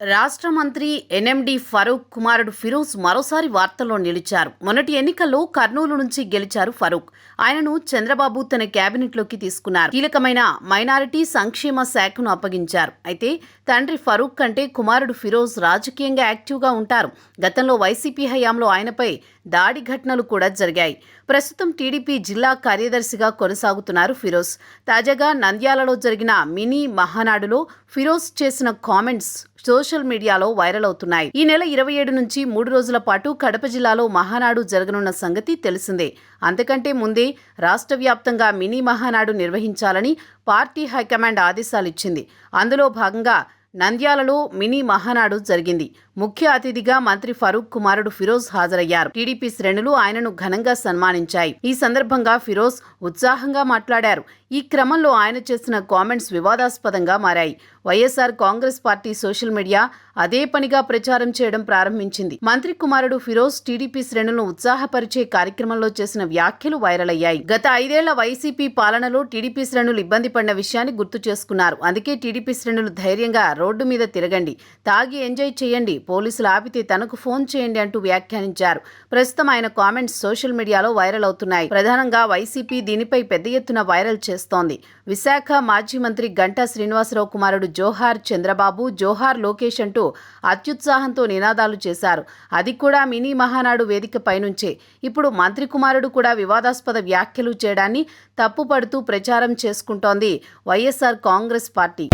రాష్ట్ర మంత్రి ఎన్ఎండి ఫరూక్ కుమారుడు ఫిరోజ్ మరోసారి వార్తల్లో నిలిచారు. మొన్నటి ఎన్నికల్లో కర్నూలు నుంచి గెలిచారు ఫరూక్. ఆయనను చంద్రబాబు తన కేబినెట్లోకి తీసుకున్నారు. కీలకమైన మైనారిటీ సంక్షేమ శాఖను అప్పగించారు. అయితే తండ్రి ఫరూక్ కంటే కుమారుడు ఫిరోజ్ రాజకీయంగా యాక్టివ్గా ఉంటారు. గతంలో వైసీపీ హయాంలో ఆయనపై దాడి ఘటనలు కూడా జరిగాయి. ప్రస్తుతం టీడీపీ జిల్లా కార్యదర్శిగా కొనసాగుతున్నారు ఫిరోజ్. తాజాగా నంద్యాలలో జరిగిన మినీ మహానాడులో ఫిరోజ్ చేసిన కామెంట్స్ సోషల్ మీడియాలో వైరల్ అవుతున్నాయి. ఈ నెల 27 నుంచి 3 రోజుల పాటు కడప జిల్లాలో మహానాడు జరగనున్న సంగతి తెలిసిందే. అంతకంటే ముందే రాష్ట్ర వ్యాప్తంగా మినీ మహానాడు నిర్వహించాలని పార్టీ హైకమాండ్ ఆదేశాలిచ్చింది. అందులో భాగంగా నంద్యాలలో మినీ మహానాడు జరిగింది. ముఖ్య అతిథిగా మంత్రి ఫరూక్ కుమారుడు ఫిరోజ్ హాజరయ్యారు. టీడీపీ శ్రేణులు ఆయనను ఘనంగా సన్మానించాయి. ఈ సందర్భంగా ఫిరోజ్ ఉత్సాహంగా మాట్లాడారు. ఈ క్రమంలో ఆయన చేసిన కామెంట్స్ వివాదాస్పదంగా మారాయి. YSR Congress party social media అదే పనిగా ప్రచారం చేయడం ప్రారంభించింది. మంత్రి కుమారుడు ఫిరోజ్ టీడీపీ శ్రేణులను ఉత్సాహపరిచే కార్యక్రమంలో చేసిన వ్యాఖ్యలు వైరల్ అయ్యాయి. గత 5 ఏళ్ల వైసీపీ పాలనలో టీడీపీ శ్రేణులు ఇబ్బంది పడిన విషయాన్ని గుర్తు చేసుకున్నారు. అందుకే టీడీపీ శ్రేణులు ధైర్యంగా రోడ్డు మీద తిరగండి, తాగి ఎంజాయ్ చేయండి, పోలీసులు ఆపితే తనకు ఫోన్ చేయండి అంటూ వ్యాఖ్యానించారు. ప్రస్తుతం ఆయన కామెంట్స్ సోషల్ మీడియాలో వైరల్ అవుతున్నాయి. ప్రధానంగా వైసీపీ దీనిపై పెద్ద ఎత్తున వైరల్ చేస్తోంది. విశాఖ మాజీ మంత్రి గంటా శ్రీనివాసరావు కుమారుడు జోహార్ చంద్రబాబు, జోహార్ లోకేష్ అంటూ అత్యుత్సాహంతో నినాదాలు చేశారు. అది కూడా మినీ మహానాడు వేదికపై నుంచే. ఇప్పుడు మంత్రి కుమారుడు కూడా వివాదాస్పద వ్యాఖ్యలు చేయడాన్ని తప్పుపడుతూ ప్రచారం చేసుకుంటోంది వైఎస్ఆర్ కాంగ్రెస్ పార్టీ.